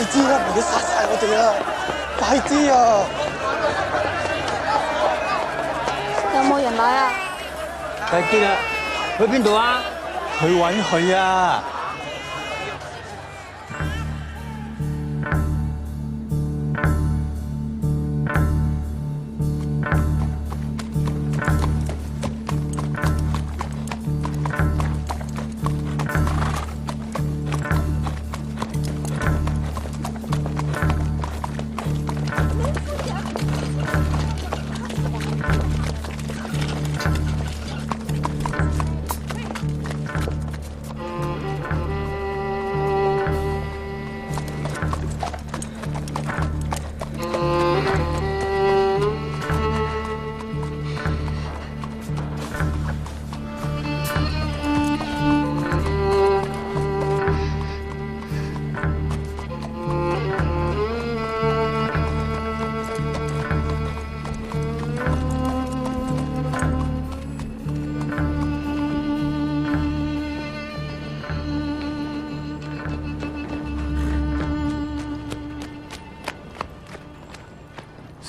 知啦，唔係佢殺晒我哋啊！快啲啊！有冇人來啊？睇見啦，去邊度啊？去揾佢啊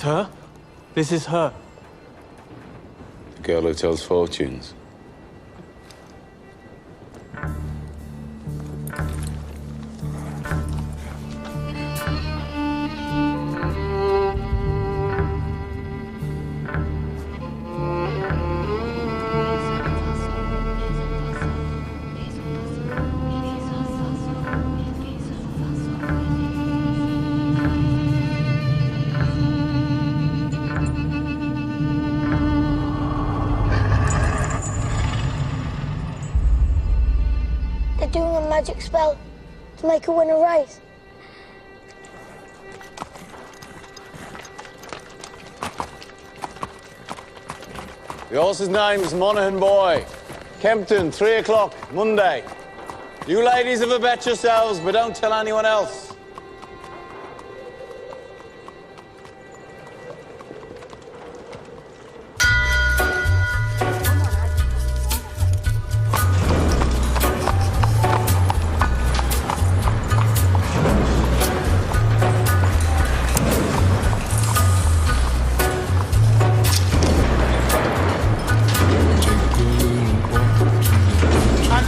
！Sir, this is her. The girl who tells fortunes. Doing a magic spell to make her win a race. The horse's name's Monaghan Boy. Kempton, 3 o'clock, Monday. You ladies have a bet yourselves, but don't tell anyone else.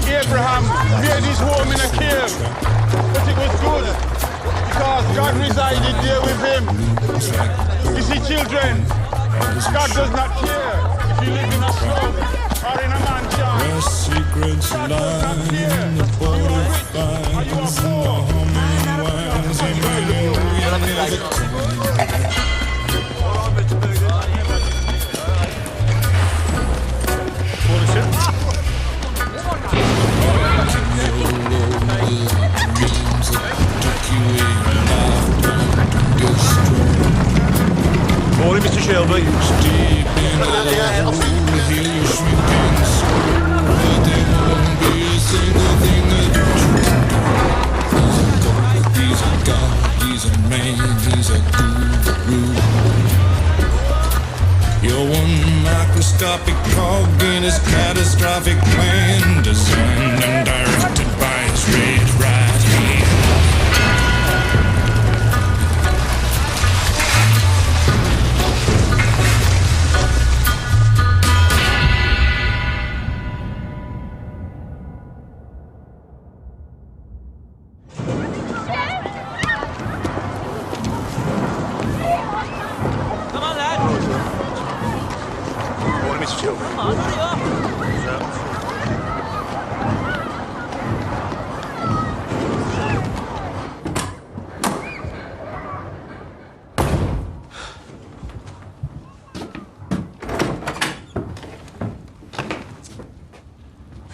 Abraham made his home in a cave, but it was good because God resided there with him. You see, children, God does not care if you live in a slum or in a mansion. Where secrets lie in the butterflies and the humming winds and Morning, Mr. Shelby. He's a god, he's a man, he's a guru. You're one microscopic cog in his catastrophic plan, designed and directed by his red right hand.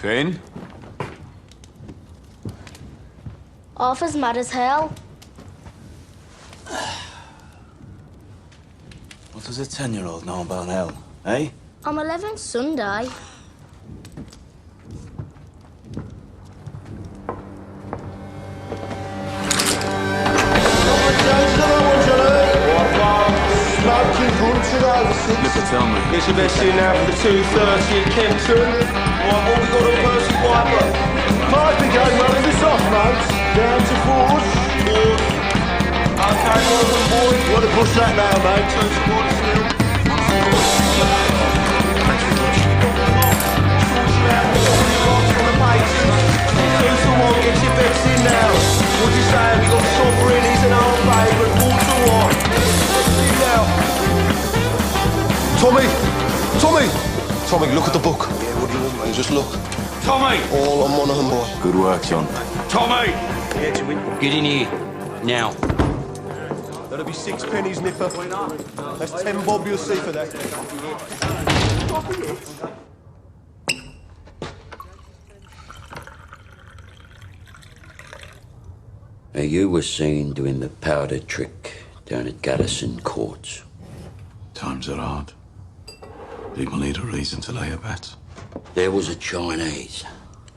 Finn? Arthur's mad as hell. What does a 10-year-old know about hell, eh? On 11th Sunday. It's your best in now for the 2:30 at Kempton. Right, what we got on Percy Piper? Might be going running this off, mate. Down to fours. Okay, Morgan boy. You want to push that now, mate? Turn supporters still. Thanks very much. On the pages. 2-1 gets your bets in now. What do you say? We got Sovereign, he's an our favourite. 4-1. See now. Tommy, look at the book. Yeah, what do you want, man? Just look. Tommy! All on Monaghan, boy. Good work, John. Tommy! Get in here, now. That'll be 6 pennies, Nipper. That's 10 bob you'll see for that. Now, you were seen doing the powder trick down at Garrison Court. Times are hard. People need a reason to lay a bet. There was a Chinese.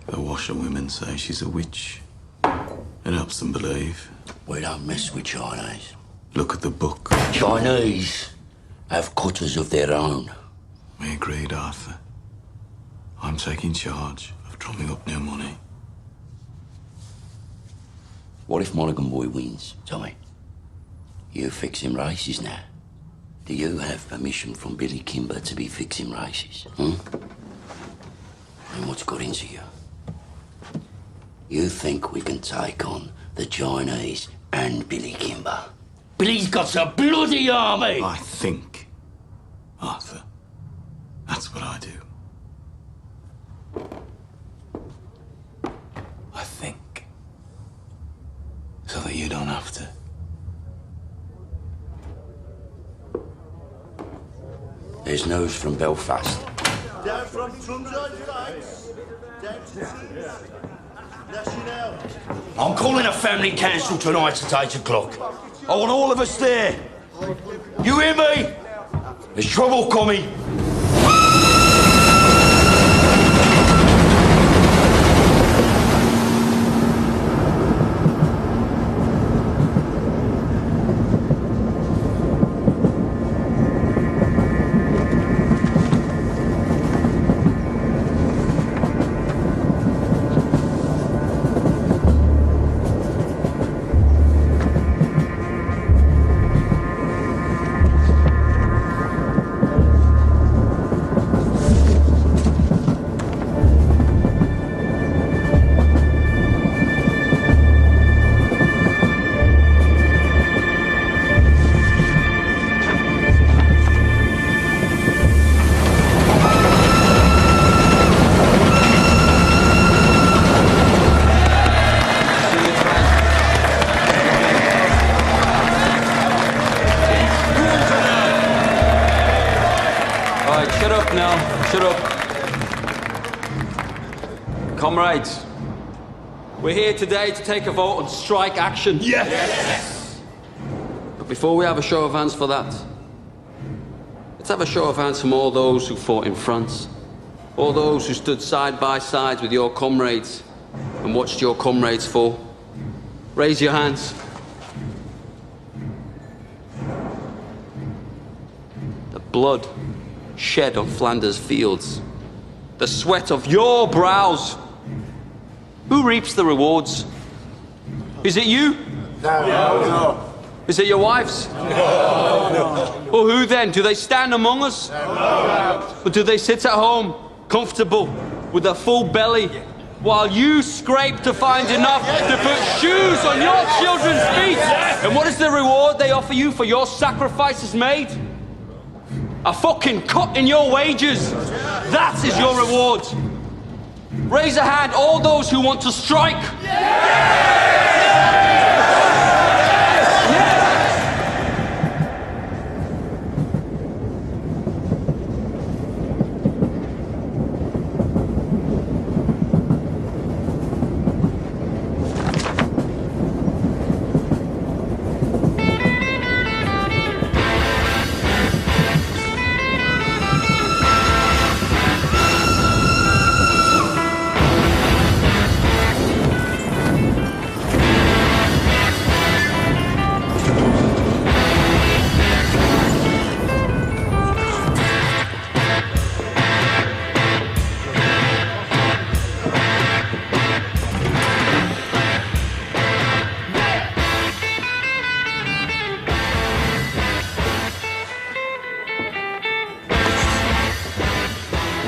The washerwomen say she's a witch. It helps them believe. We don't mess with Chinese. Look at the book. Chinese have cutters of their own. We agreed, Arthur. I'm taking charge of drumming up new money. What if Monaghan Boy wins, Tommy? You fix him races now. Do you have permission from Billy Kimber to be fixing races? And what's got into you? You think we can take on the Chinese and Billy Kimber? Billy's got a bloody army! I think, Arthur. That's what I do. I think. So that you don't have to. There's news from Belfast. Down from Trumside Heights. Down to National. I'm calling a family council tonight at 8 o'clock. I want all of us there. You hear me? There's trouble coming. Comrades, we're here today to take a vote on strike action. Yes! But before we have a show of hands for that, let's have a show of hands from all those who fought in France, all those who stood side by side with your comrades and watched your comrades fall. Raise your hands. The blood shed on Flanders fields, the sweat of your brows. Who reaps the rewards? Is it you? No. Is it your wives? No. Well, who then? Do they stand among us? No. Or do they sit at home, comfortable, with a full belly, while you scrape to find enough to put shoes on your children's feet? And what is the reward they offer you for your sacrifices made? A fucking cut in your wages. That is your reward. Raise a hand, all those who want to strike.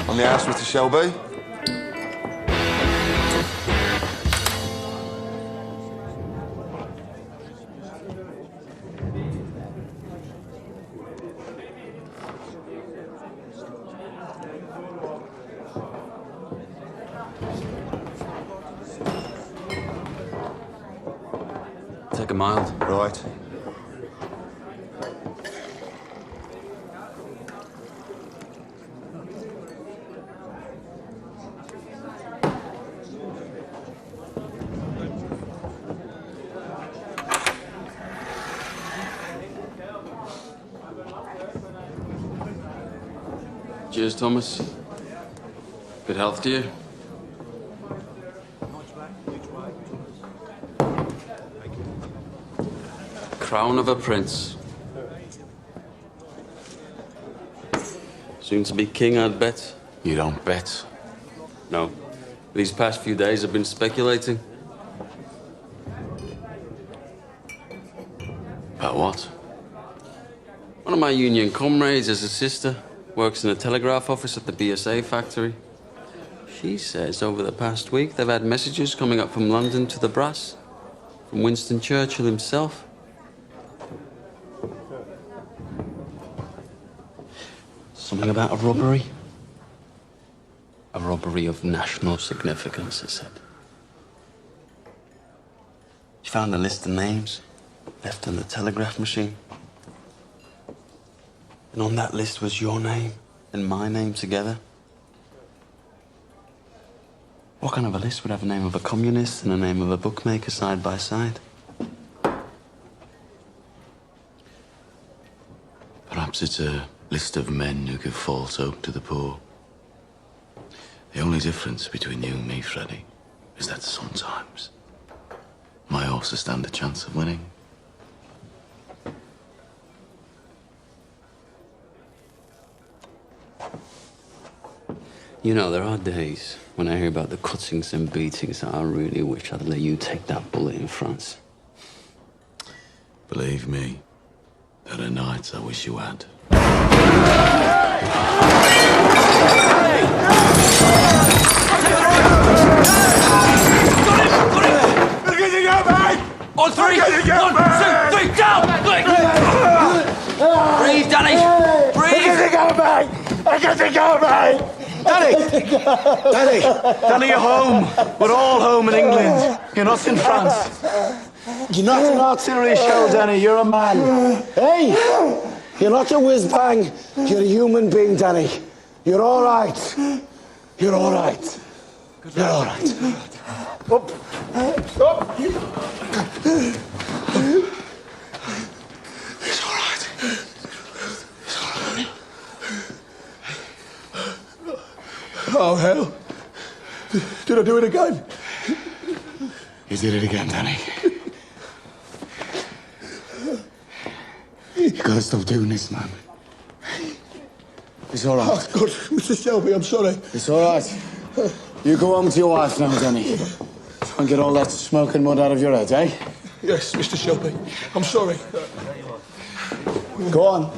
On the house, Mr. Shelby? Take a mild. Right. Cheers, Thomas. Good health to you. Crown of a prince. Soon to be king, I'd bet. You don't bet. No. These past few days I've been speculating. About what? One of my union comrades has a sister, works in a telegraph office at the BSA factory. She says over the past week they've had messages coming up from London to the brass, from Winston Churchill himself. Something about a robbery? A robbery of national significance, it said. She found a list of names left in the telegraph machine. And on that list was your name and my name together. What kind of a list would have the name of a communist and the name of a bookmaker side by side? Perhaps it's a list of men who give false hope to the poor. The only difference between you and me, Freddie, is that sometimes my horses stand a chance of winning. You know, there are days when I hear about the cuttings and beatings that I really wish I'd let you take that bullet in France. Believe me, there are nights I wish you had. On three! 1, 2, 3, down! Breathe, Danny! Breathe! Danny, you're home. We're all home in England. You're not in France. You're not an artillery shell, Danny. You're a man. Hey! You're not a whiz-bang. You're a human being, Danny. You're all right. You're all right. You're all right. Up. Up. It's all right. It's all right. Oh, hell. Did I do it again? You did it again, Danny. You gotta stop doing this, man. It's all right. Oh, God, Mr. Shelby, I'm sorry. It's all right. You go home to your wife now, Danny. Try and get all that smoke and mud out of your head, eh? Yes, Mr. Shelby. I'm sorry. Go on.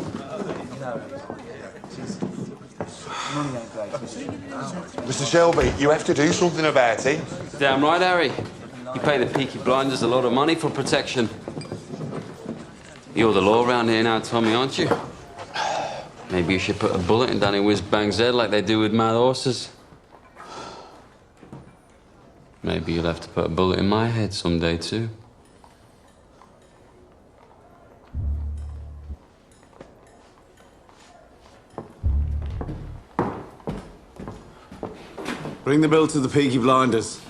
Mr. Shelby, you have to do something about it. Damn right, Harry. You pay the Peaky Blinders a lot of money for protection. You're the law around here now, Tommy, aren't you? Maybe you should put a bullet in Danny Whiz-Bang's head like they do with mad horses. Maybe you'll have to put a bullet in my head someday, too. Bring the bill to the Peaky Blinders.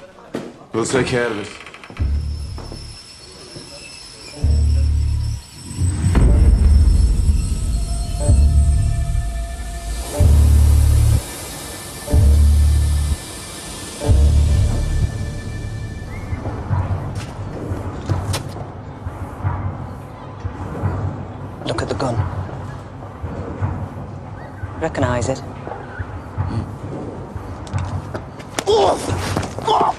We'll take care of it. Look at the gun. Recognize it?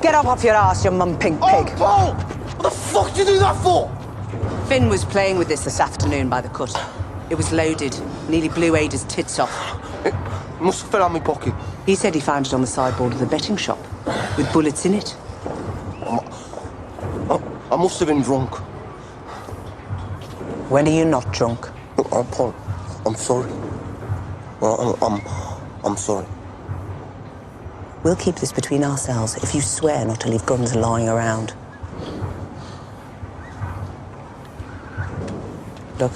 Get up off your ass, you mum-pink pig. Oh, Paul! What the fuck did you do that for? Finn was playing with this afternoon by the cut. It was loaded. Nearly blew Ada's tits off. Must have fell out my pocket. He said he found it on the sideboard of the betting shop, with bullets in it. I must have been drunk. When are you not drunk? I'm sorry. I'm sorry. We'll keep this between ourselves if you swear not to leave guns lying around. Look,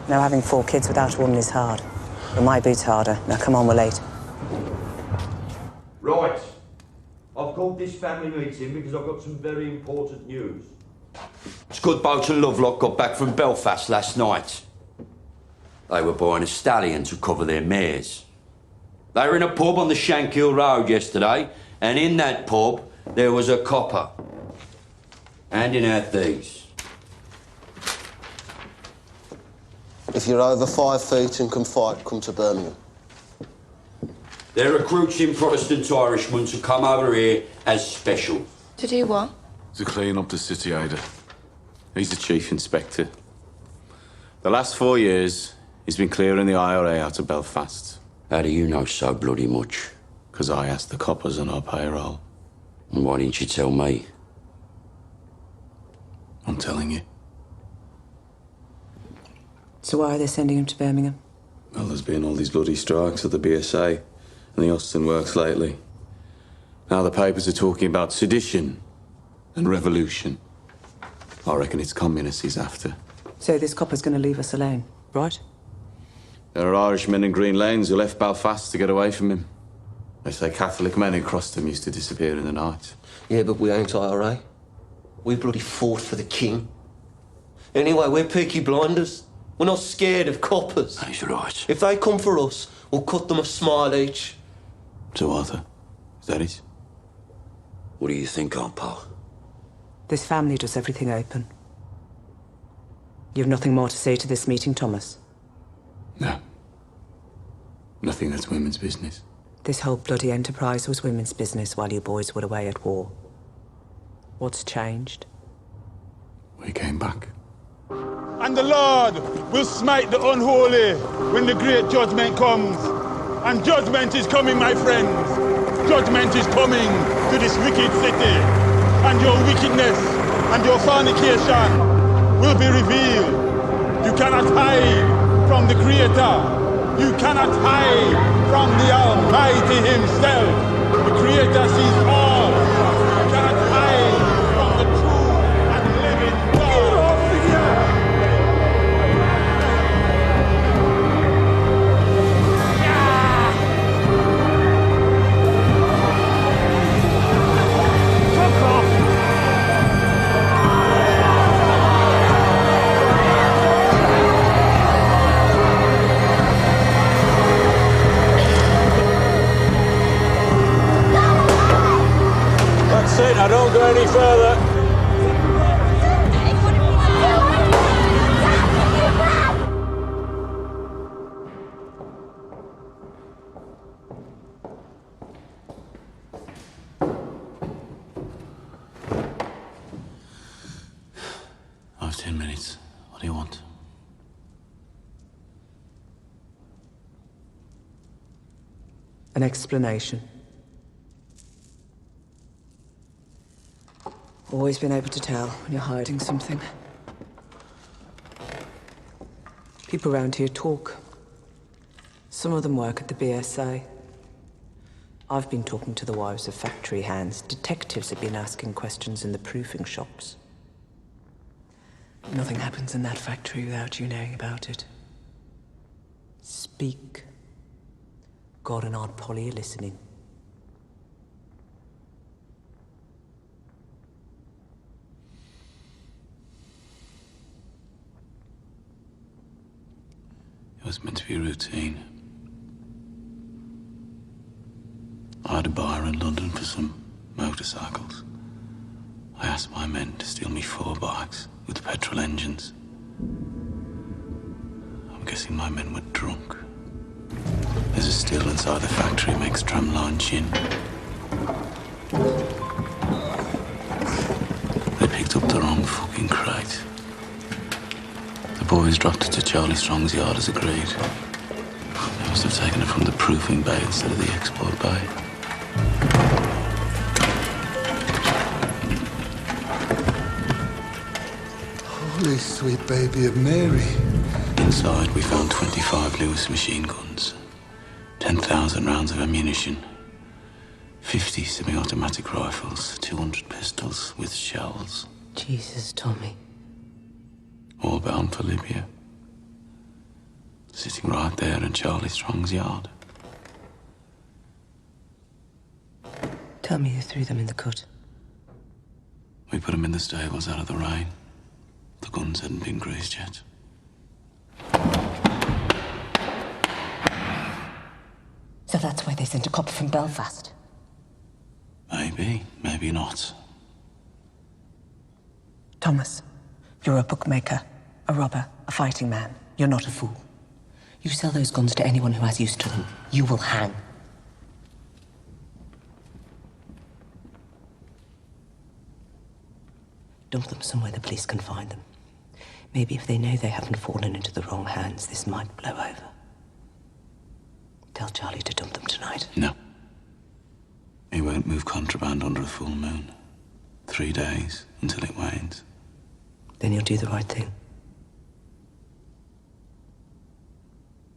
now having 4 kids without a woman is hard. But my boot's harder. Now come on, we're late. Right. I've called this family meeting because I've got some very important news. Scudboat and Lovelock got back from Belfast last night. They were buying a stallion to cover their mares. They were in a pub on the Shankill Road yesterday, and in that pub there was a copper handing out these. If you're over 5 feet and can fight, come to Birmingham. They're recruiting Protestant Irishmen to come over here as special. To do what? To clean up the city, Ada. He's the chief inspector. The last 4 years, he's been clearing the IRA out of Belfast. How do you know so bloody much? Because I asked the coppers on our payroll. And why didn't you tell me? I'm telling you. So why are they sending him to Birmingham? Well, there's been all these bloody strikes at the BSA and the Austin Works lately. Now the papers are talking about sedition and revolution. I reckon it's communists he's after. So this copper's going to leave us alone, right? There are Irishmen in Green Lanes who left Belfast to get away from him. They say Catholic men who crossed him used to disappear in the night. Yeah, but we ain't IRA. We bloody fought for the king. Anyway, we're Peaky Blinders. We're not scared of coppers. He's right. If they come for us, we'll cut them a smile each. So, Arthur, is that it? What do you think, Aunt Pal? This family does everything open. You have nothing more to say to this meeting, Thomas? No. Nothing that's women's business. This whole bloody enterprise was women's business while you boys were away at war. What's changed? We came back. And the Lord will smite the unholy when the great judgment comes. And judgment is coming, my friends. Judgment is coming to this wicked city. And your wickedness and your fornication will be revealed. You cannot hide from the Creator. You cannot hide from the Almighty Himself. The Creator sees all. You cannot hide from the true and living God. That's it, I don't go any further. I have 10 minutes. What do you want? An explanation. Always been able to tell when you're hiding something. People around here talk. Some of them work at the BSA. I've been talking to the wives of factory hands. Detectives have been asking questions in the proofing shops. Nothing happens in that factory without you knowing about it. Speak. God and Aunt Polly are listening. It was meant to be routine. I had a bar in London for some motorcycles. I asked my men to steal me 4 bikes with petrol engines. I'm guessing my men were drunk. There's a still inside the factory makes tramline gin. They picked up the wrong fucking crate. The boys dropped it to Charlie Strong's yard as agreed. They Must have taken it from the proofing bay instead of the export bay. Holy sweet baby of Mary. Inside, we found 25 Lewis machine guns, 10,000 rounds of ammunition, 50 semi-automatic rifles, 200 pistols with shells. Jesus, Tommy. All bound for Libya. Sitting right there in Charlie Strong's yard. Tell me you threw them in the cut. We put them in the stables out of the rain. The guns hadn't been greased yet. So that's why they sent a copper from Belfast? Maybe, maybe not. Thomas, you're a bookmaker, a robber, a fighting man. You're not a fool. You sell those guns to anyone who has use to them, you will hang. Dump them somewhere the police can find them. Maybe if they know they haven't fallen into the wrong hands, this might blow over. Tell Charlie to dump them tonight. No. He won't move contraband under a full moon. 3 days until it wanes. Then you'll do the right thing.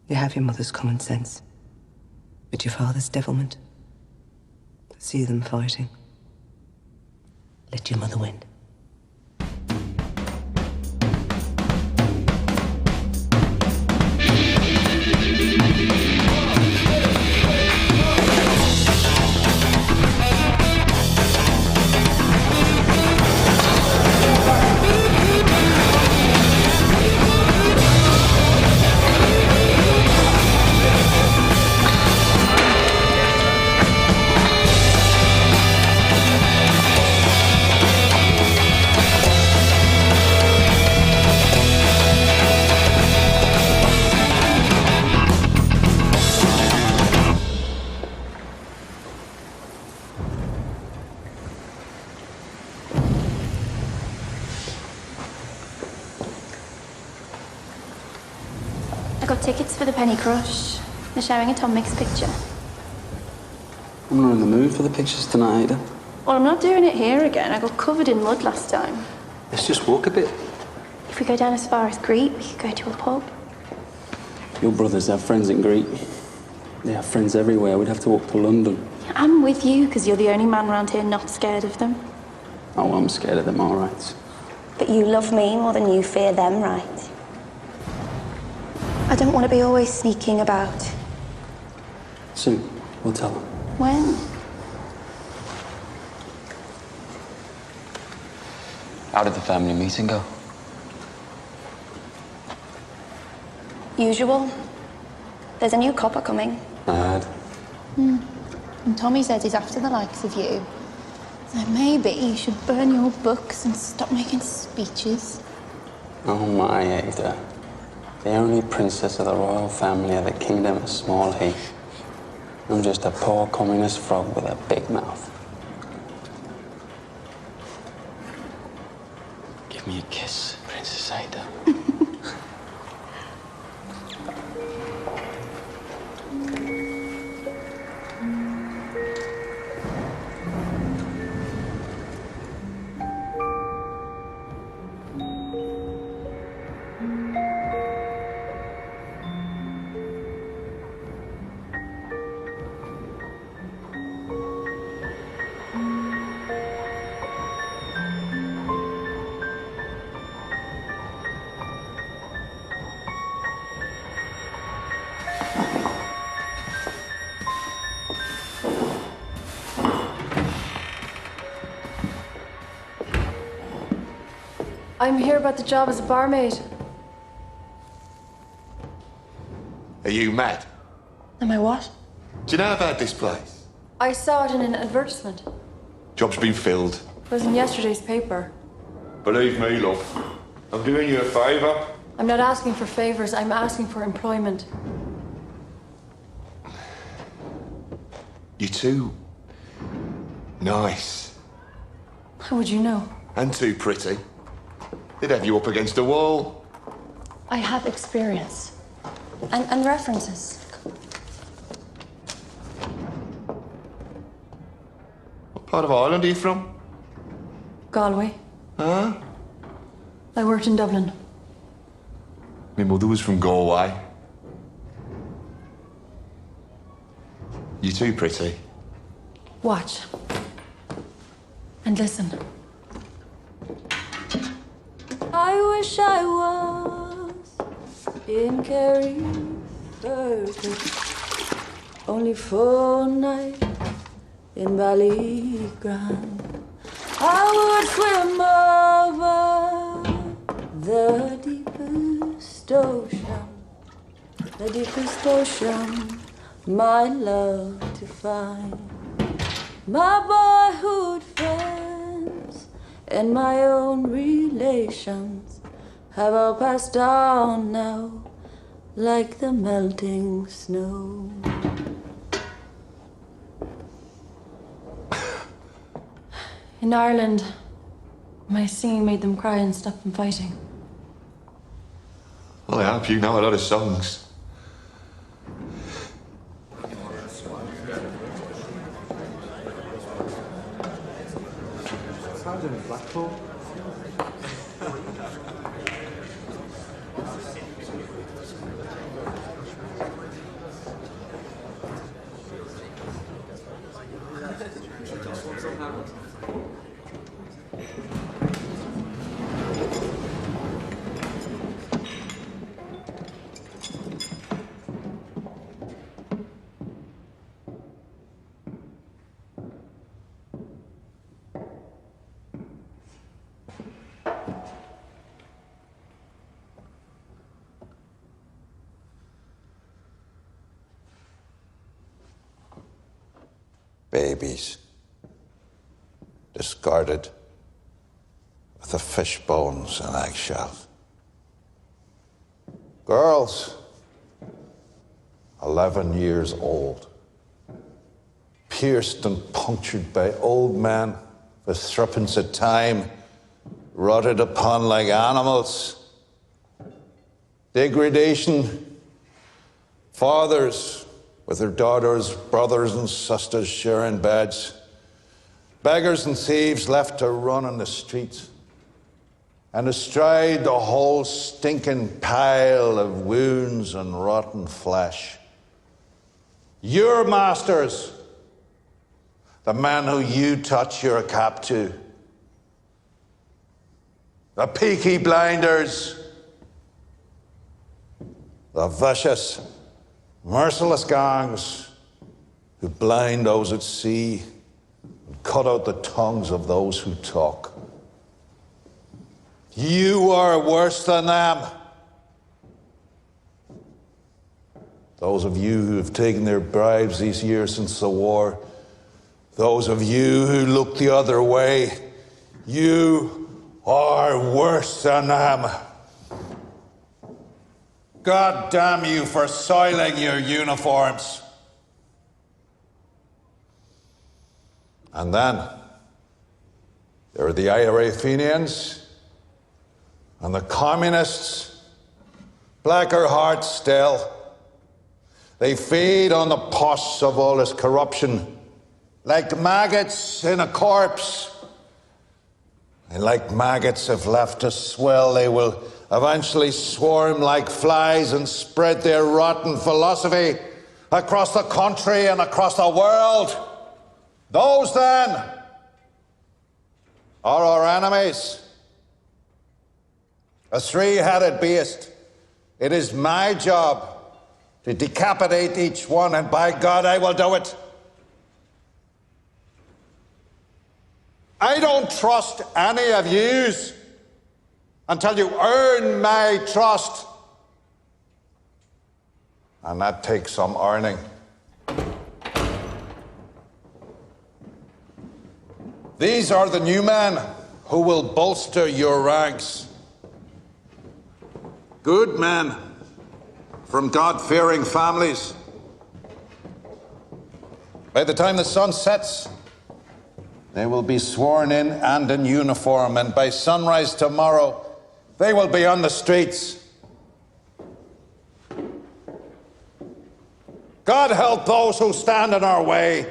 You have your mother's common sense, but your father's devilment. See them fighting. Let your mother win. I got tickets for the Penny Crush. They're showing a Tom Mix picture. I'm not in the mood for the pictures tonight, Ada. Well, I'm not doing it here again. I got covered in mud last time. Let's just walk a bit. If we go down as far as Greek, we could go to a pub. Your brothers have friends in Greece. They have friends everywhere. We'd have to walk to London. I'm with you, because you're the only man around here not scared of them. Oh, I'm scared of them, all right. But you love me more than you fear them, right? I don't want to be always sneaking about. Soon, we'll tell them. When? How did the family meeting go? Usual. There's a new copper coming. I heard. And Tommy says he's after the likes of you. So maybe you should burn your books and stop making speeches. Oh my, Ada. The only princess of the royal family of the kingdom of Small Heath. I'm just a poor communist frog with a big mouth. Give me a kiss, Princess Ada. I'm here about the job as a barmaid. Are you mad? Am I what? Do you know about this place? I saw it in an advertisement. Job's been filled. It was in yesterday's paper. Believe me, love. I'm doing you a favour. I'm not asking for favors, I'm asking for employment. You're too nice. How would you know? And too pretty. They'd have you up against the wall. I have experience. And references. Part of Ireland are you from? Galway. Huh? I worked in Dublin. My mother was from Galway. You're too pretty. Watch. And listen. I wish I was in Kerry Burgess, only for a night in Ballygrand. I would swim over the deepest ocean, my love to find. My boyhood friends and my own relations have all passed on now, like the melting snow. In Ireland, my singing made them cry and stop them fighting. Well, I hope you know a lot of songs. Blackpool. Babies, discarded with the fish bones and eggshells. Girls, 11 years old, pierced and punctured by old men with threepence of time, rotted upon like animals. Degradation, fathers with their daughters, brothers and sisters sharing beds. Beggars and thieves left to run on the streets. And astride the whole stinking pile of wounds and rotten flesh. Your masters, the men who you touch your cap to. The peaky blinders. The vicious, merciless gangs who blind those at sea and cut out the tongues of those who talk. You are worse than them. Those of you who have taken their bribes these years since the war, those of you who look the other way, you are worse than them. God damn you for soiling your uniforms. And then there are the IRA Fenians and the communists, blacker hearts still. They feed on the pus of all this corruption, like maggots in a corpse. And like maggots, if left to swell, they will eventually swarm like flies and spread their rotten philosophy across the country and across the world. Those, then, are our enemies. A three-headed beast. It is my job to decapitate each one, and by God, I will do it. I don't trust any of yous until you earn my trust. And that takes some earning. These are the new men who will bolster your ranks. Good men from God-fearing families. By the time the sun sets, they will be sworn in and in uniform, and by sunrise tomorrow, they will be on the streets. God help those who stand in our way.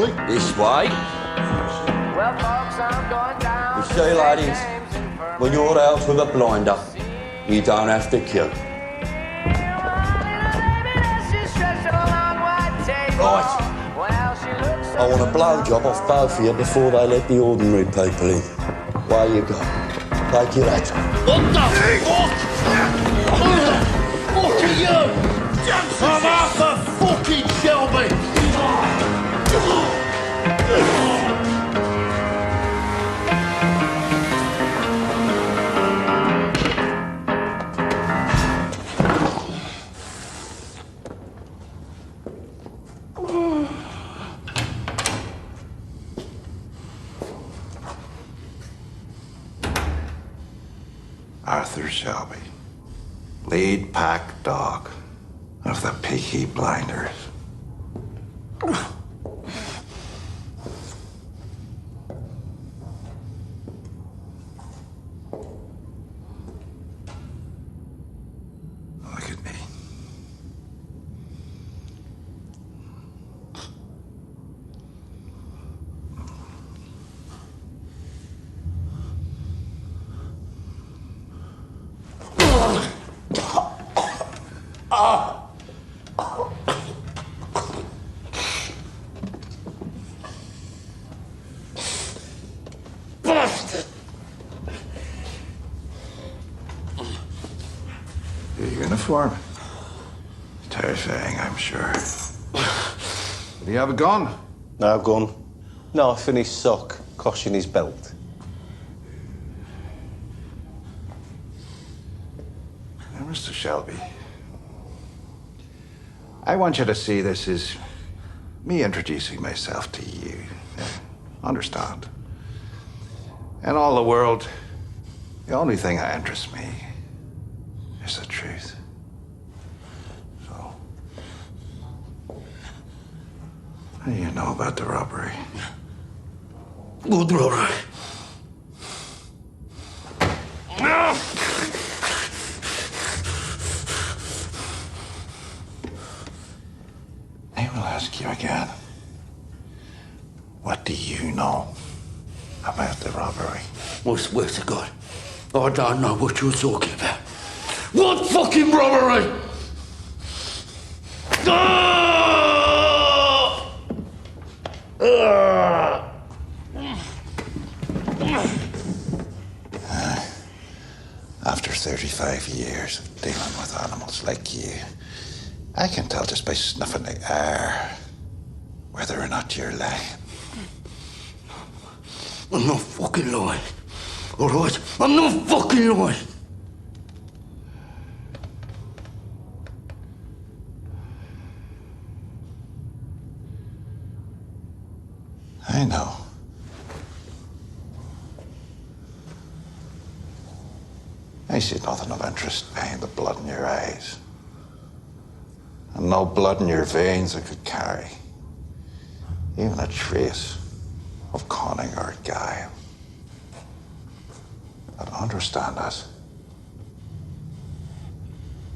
This way. You see, ladies, when you're out with a blinder, you don't have to queue. Right. I want a blowjob off both of you before they let the ordinary people in. Where you go? Take your hat. What the fuck? Who the fuck are you? I'm Arthur fucking Shelby. Arthur Shelby, lead pack dog of the Peaky Blinders. Look at me. Your uniform? Terrifying, I'm sure. Did he have a gun? No gun. Knife in his sock, cosh in his belt. Now, Mr. Shelby, I want you to see this as me introducing myself to you. Understand? In all the world, the only thing that interests me is the truth. So, what do you know about the robbery? What robbery? I will ask you again. What do you know about the robbery? I swear to God, I don't know what you're talking about. What fucking robbery? After 35 years of dealing with animals like you, I can tell just by snuffing the air whether or not you're lying. I'm not fucking lying. All right? I'm not fucking lying. I know. I see nothing of interest behind the blood in your eyes. And no blood in your veins that could carry even a trace of cunning or guile. But understand this.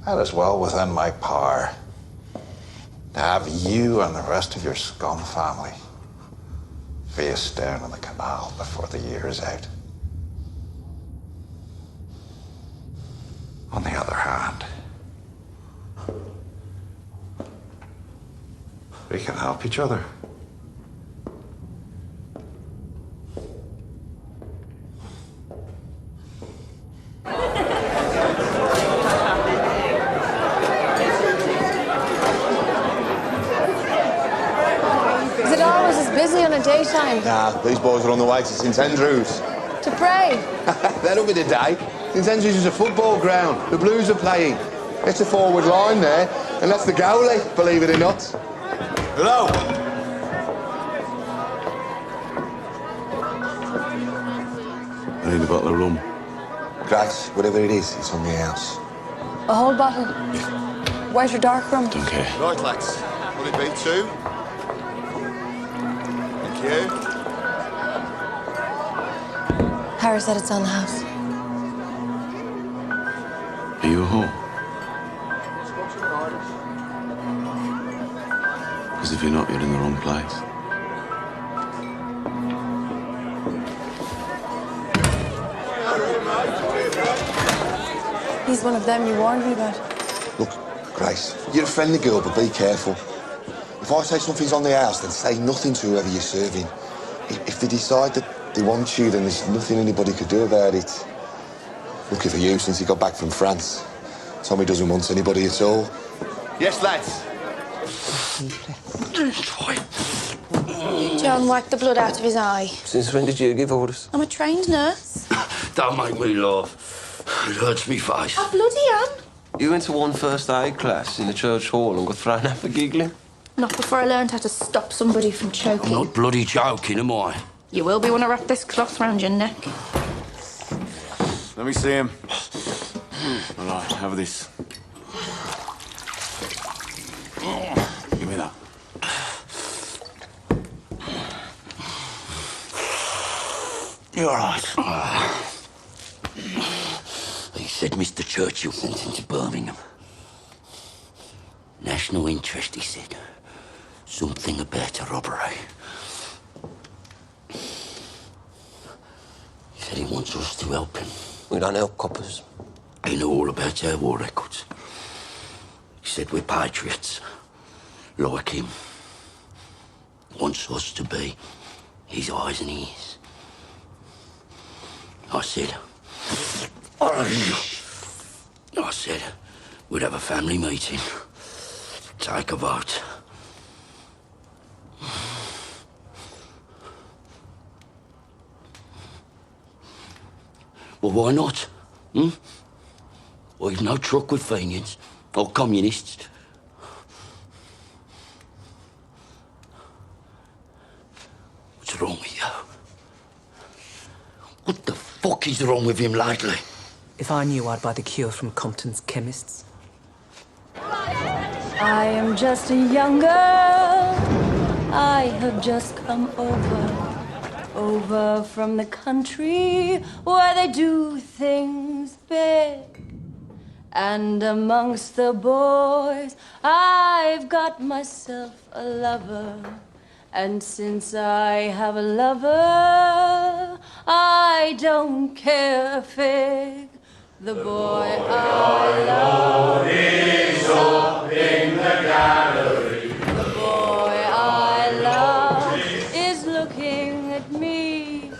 That is well within my power to have you and the rest of your scum family face down in the canal before the year is out. On the other hand, we can help each other. Is it always as busy on a daytime? Nah, these boys are on the way to St Andrews. To pray? That'll be the day. St Andrews is a football ground. The Blues are playing. It's a forward line there, and that's the goalie, believe it or not. Hello. I need a bottle of rum. Great, whatever it is, it's on the house. A whole bottle? White or dark rum? Don't care. Right, lads. Will it be 2? Thank you. Harry said it's on the house. Are you at home? Because if you're not, you're in the wrong place. He's one of them you warned me about. Look, Grace, you're a friendly girl, but be careful. If I say something's on the house, then say nothing to whoever you're serving. If they decide that they want you, then there's nothing anybody could do about it. Lucky for you, since he got back from France. Tommy doesn't want anybody at all. Yes, lads. John wiped the blood out of his eye. Since when did you give orders? I'm a trained nurse. Don't make me laugh. It hurts me face. I bloody am. You went to one first aid class in the church hall and got thrown out for giggling? Not before I learned how to stop somebody from choking. I'm not bloody joking, am I? You will be when I wrap this cloth round your neck. Let me see him. All right, have this. Give me that. You're all right. He said Mr. Churchill sent him to Birmingham. National interest, he said. Something about a robbery. He said he wants us to help him. We don't help coppers. He knew all about our war records. He said we're patriots, like him. Wants us to be his eyes and ears. I said we'd have a family meeting, take a vote. Well, why not? We've no truck with Fenians or communists. What's wrong with you? What the fuck is wrong with him lately? If I knew, I'd buy the cure from Compton's chemists. I am just a young girl. I have just come over from the country where they do things big. And amongst the boys, I've got myself a lover. And since I have a lover, I don't care a fig. The boy I love is up in the gallery. The boy I love is looking at me.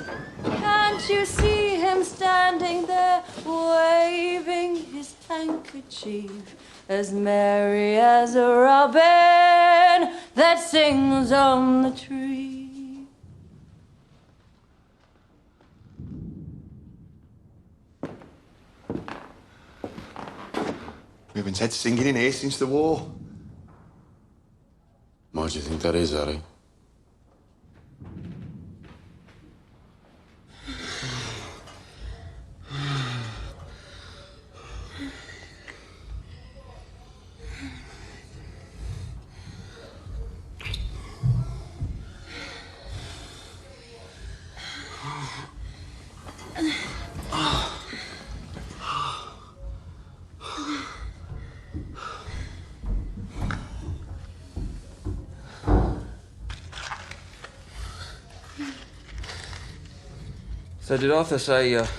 Can't you see him standing there, waving his handkerchief, as merry as a robin that sings on the tree? We haven't had singing in here since the war. Why do you think that is, Harry? So did Arthur say, what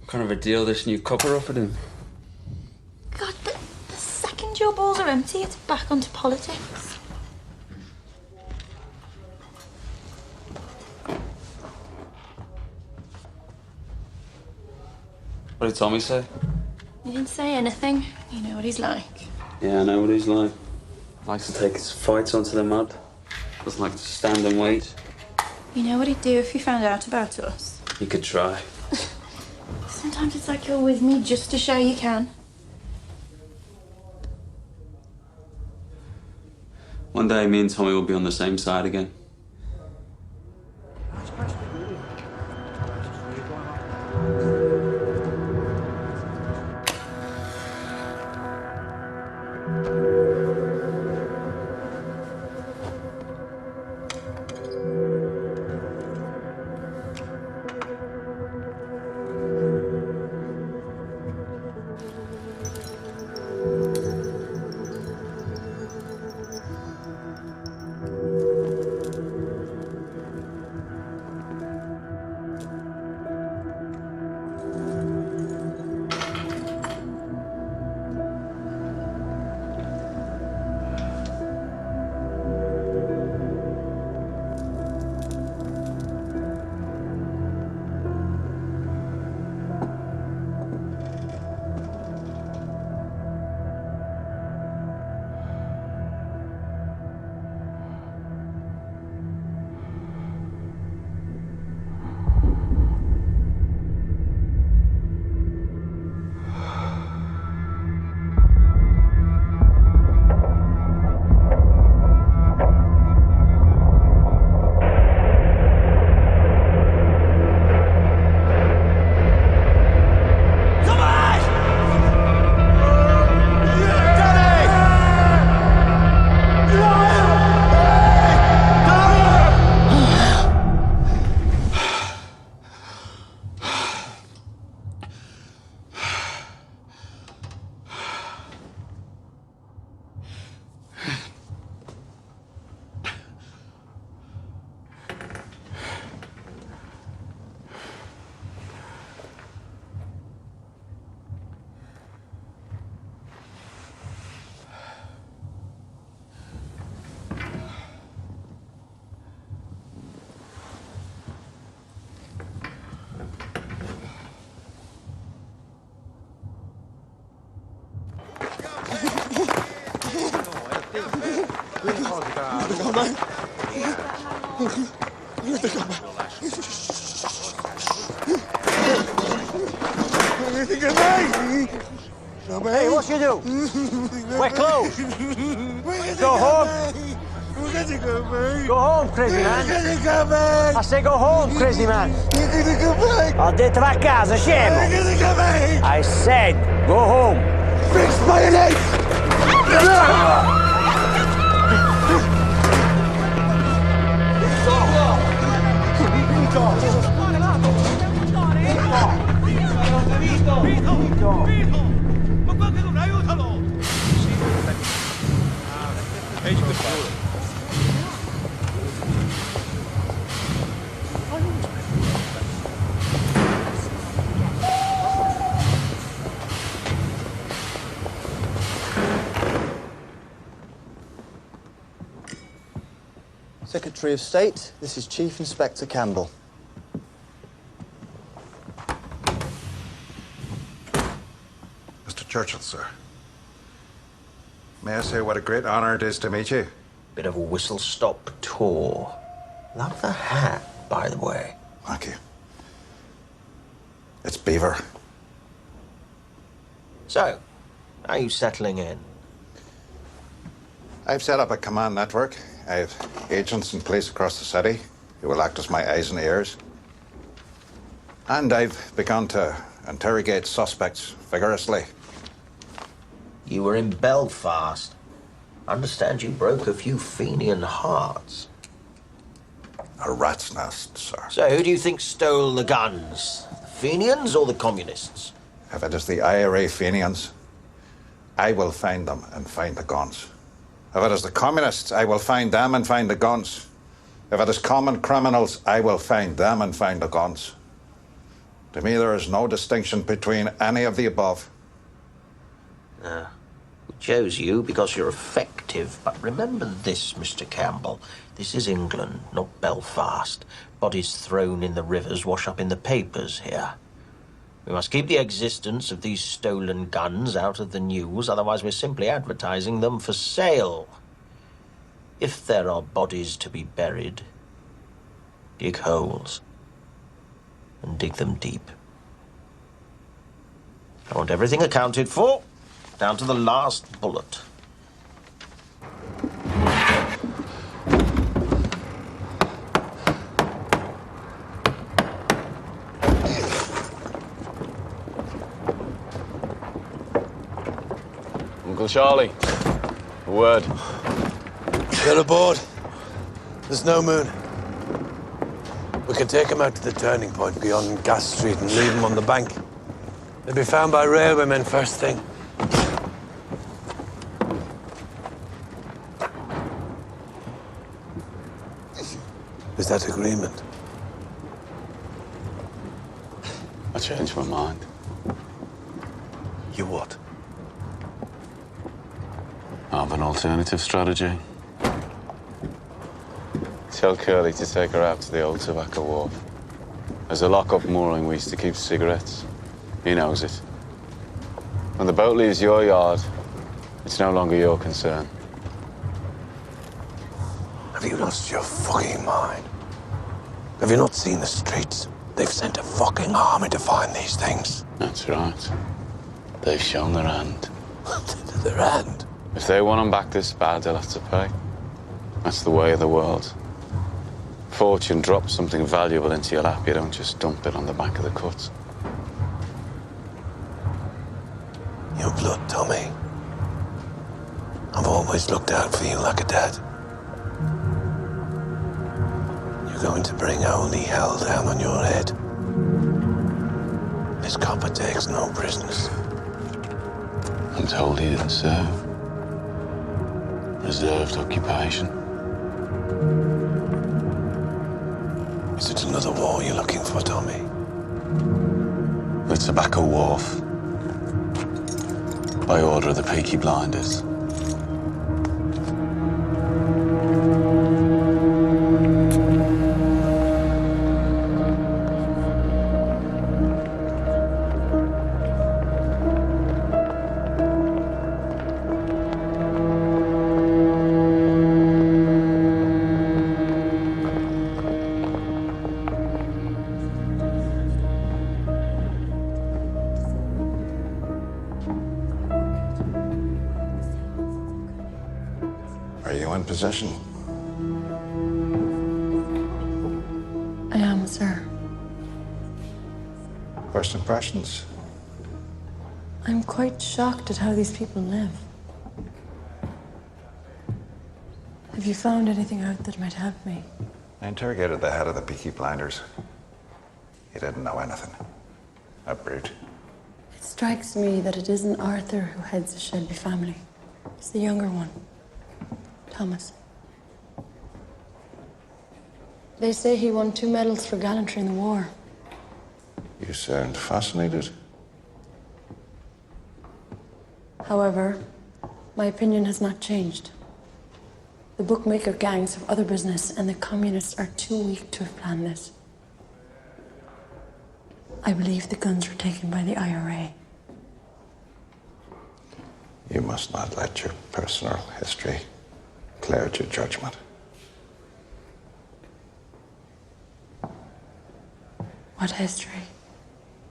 kind of a deal this new copper offered him? God, the second your balls are empty, it's back onto politics. What did Tommy say? He didn't say anything. You know what he's like. Yeah, I know what he's like. Likes to take his fights onto the mud. Doesn't like to stand and wait. You know what he'd do if he found out about us? He could try. Sometimes it's like you're with me just to show you can. One day, me and Tommy will be on the same side again. Hey, what you do? We're closed. Go home. Go home, crazy man. I say go home, crazy man. Ho detto va a casa, scemo. I said go home. Fix mayonnaise! Secretary of State, this is Chief Inspector Campbell. Mr. Churchill, sir. May I say what a great honor it is to meet you? Bit of a whistle-stop tour. Love the hat, by the way. Thank you. It's Beaver. So, how are you settling in? I've set up a command network. I have agents in place across the city who will act as my eyes and ears. And I've begun to interrogate suspects vigorously. You were in Belfast. I understand you broke a few Fenian hearts. A rat's nest, sir. So who do you think stole the guns? The Fenians or the communists? If it is the IRA Fenians, I will find them and find the guns. If it is the communists, I will find them and find the guns. If it is common criminals, I will find them and find the guns. To me, there is no distinction between any of the above. We chose you because you're effective, but remember this, Mr. Campbell. This is England, not Belfast. Bodies thrown in the rivers wash up in the papers here. We must keep the existence of these stolen guns out of the news, otherwise we're simply advertising them for sale. If there are bodies to be buried, dig holes and dig them deep. I want everything accounted for, down to the last bullet. Uncle Charlie, a word. Get aboard. There's no moon. We can take them out to the turning point beyond Gas Street and leave them on the bank. They'll be found by railwaymen first thing. Is that agreement? I changed my mind. You what? I have an alternative strategy. Tell Curly to take her out to the old tobacco wharf. There's a lock-up mooring we used to keep cigarettes. He knows it. When the boat leaves your yard, it's no longer your concern. Have you lost your fucking mind? Have you not seen the streets? They've sent a fucking army to find these things. That's right. They've shown their hand. Their hand? If they want them back this bad, they'll have to pay. That's the way of the world. Fortune drops something valuable into your lap, you don't just dump it on the back of the cut. Your blood, Tommy. I've always looked out for you like a dad. You're going to bring holy hell down on your head. This copper takes no prisoners. I'm told he didn't serve. Reserved occupation. Is it another war you're looking for, Tommy? The Tobacco Wharf. By order of the Peaky Blinders. possession? I am, sir. First impressions? I'm quite shocked at how these people live. Have you found anything out that might help me? I interrogated the head of the Beaky Blinders. He didn't know anything. A brute. It strikes me that it isn't Arthur who heads the Shelby family. It's the younger one, Thomas. They say he won 2 medals for gallantry in the war. You sound fascinated. However, my opinion has not changed. The bookmaker gangs have other business, and the communists are too weak to have planned this. I believe the guns were taken by the IRA. You must not let your personal history cloud your judgment. What history?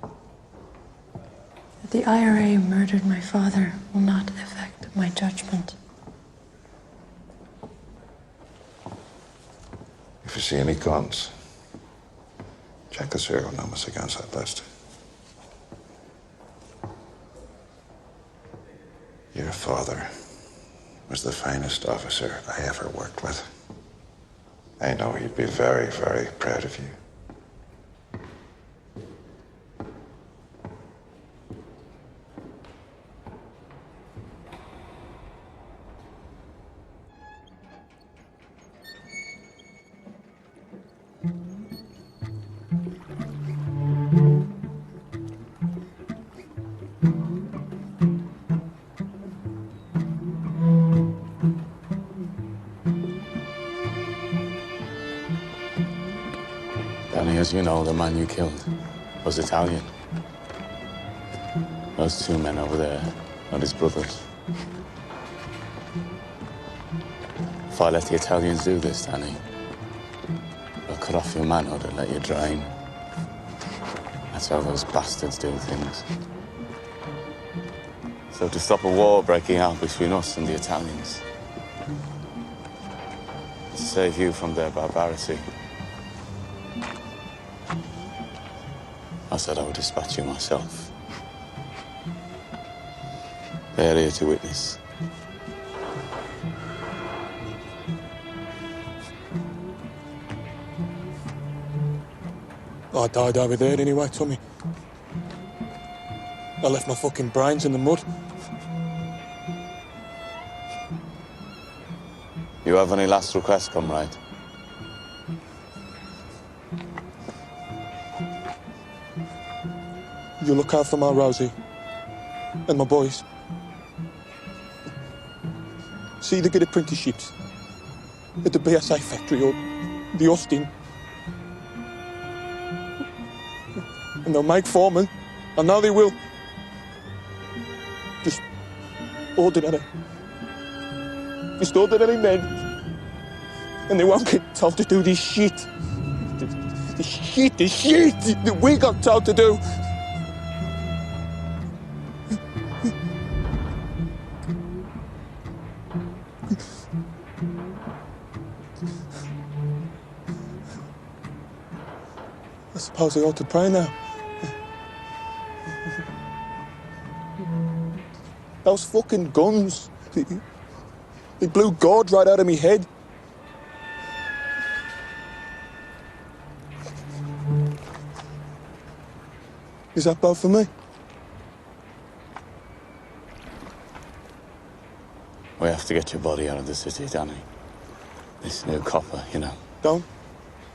That the IRA murdered my father will not affect my judgment. If you see any guns, check the serial numbers against that list. Your father was the finest officer I ever worked with. I know he'd be very, very proud of you. As you know, the man you killed was Italian. Those 2 men over there are his brothers. If I let the Italians do this, Danny, they'll cut off your manhood and let you drain. That's how those bastards do things. So to stop a war breaking out between us and the Italians, to save you from their barbarity, I said I would dispatch you myself. They're here to witness. I died over there anyway, Tommy. I left my fucking brains in the mud. You have any last requests, comrade? You look out for my Rosie and my boys. See they get apprenticeships at the BSA factory or the Austin. And they'll make foremen. I know they will. Just ordinary. Just ordinary men. And they won't get told to do this shit. The shit that we got told to do. I suppose I ought to pray now. Those fucking guns, they blew God right out of me head. Is that bad for me? We have to get your body out of the city, Danny. This new copper, you know. Don't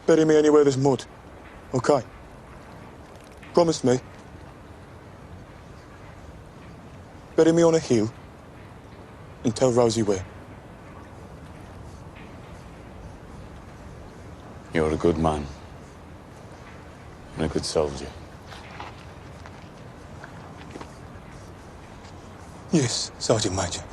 bury me anywhere there's mud, okay? Promise me. Bury me on a hill and tell Rosie where. You're a good man and a good soldier. Yes, Sergeant Major.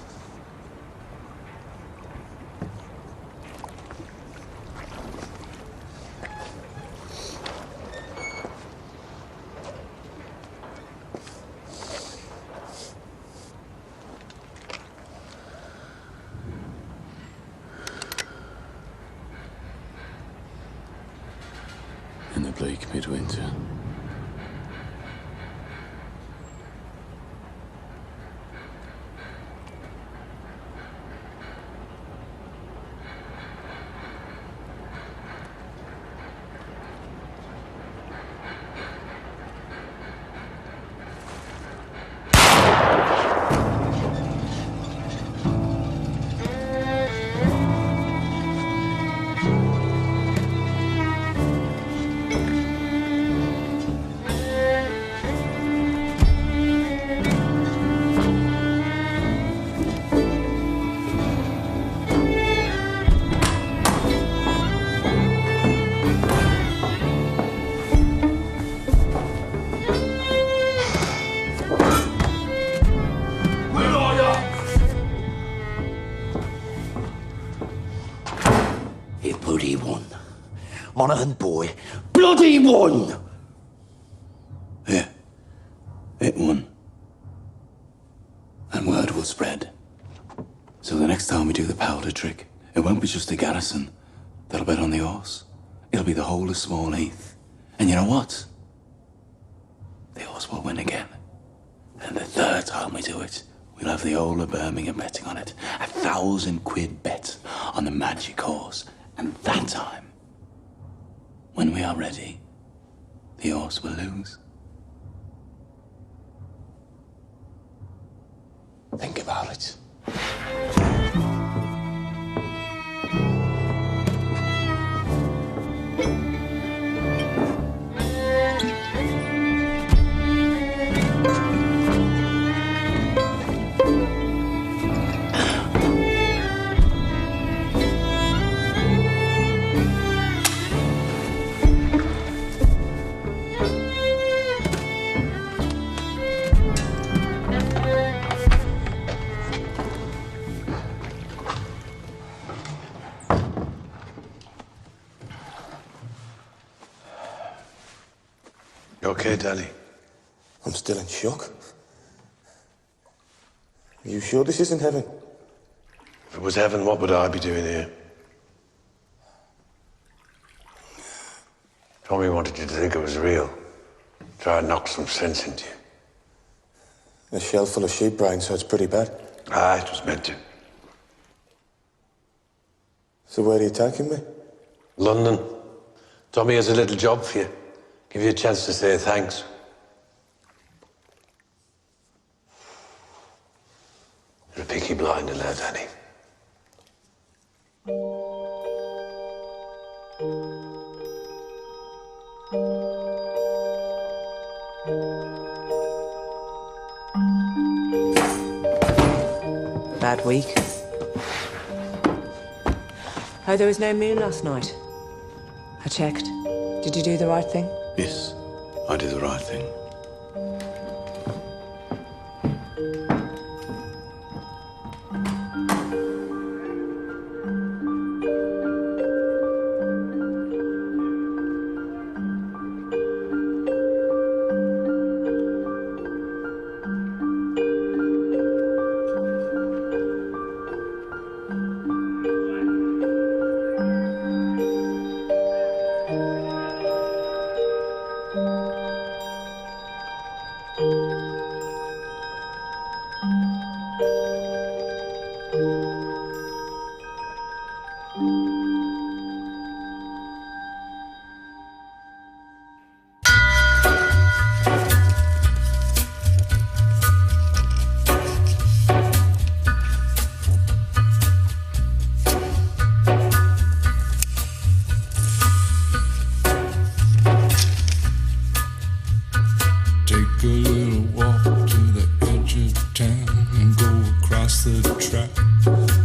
bleak midwinter. Bloody won. Monaghan boy, bloody won! Yeah, it won. And word will spread. So the next time we do the powder trick, it won't be just the garrison that'll bet on the horse. It'll be the whole of Small Heath. And you know what? The horse will win again. And the third time we do it, we'll have the whole of Birmingham betting on it. £1,000 bet on the magic horse. And that time, when we are ready, the horse will lose. Think about it. You okay, Danny? I'm still in shock. Are you sure this isn't heaven? If it was heaven, what would I be doing here? Tommy wanted you to think it was real. Try and knock some sense into you. A shell full of sheep brains, so it's pretty bad. Ah, it was meant to. So where are you taking me? London. Tommy has a little job for you. Give you a chance to say thanks. You're a picky blinder now, Danny. Bad week. Oh, there was no moon last night. I checked. Did you do the right thing? Yes, I did the right thing. Take a little walk to the edge of town and go across the track.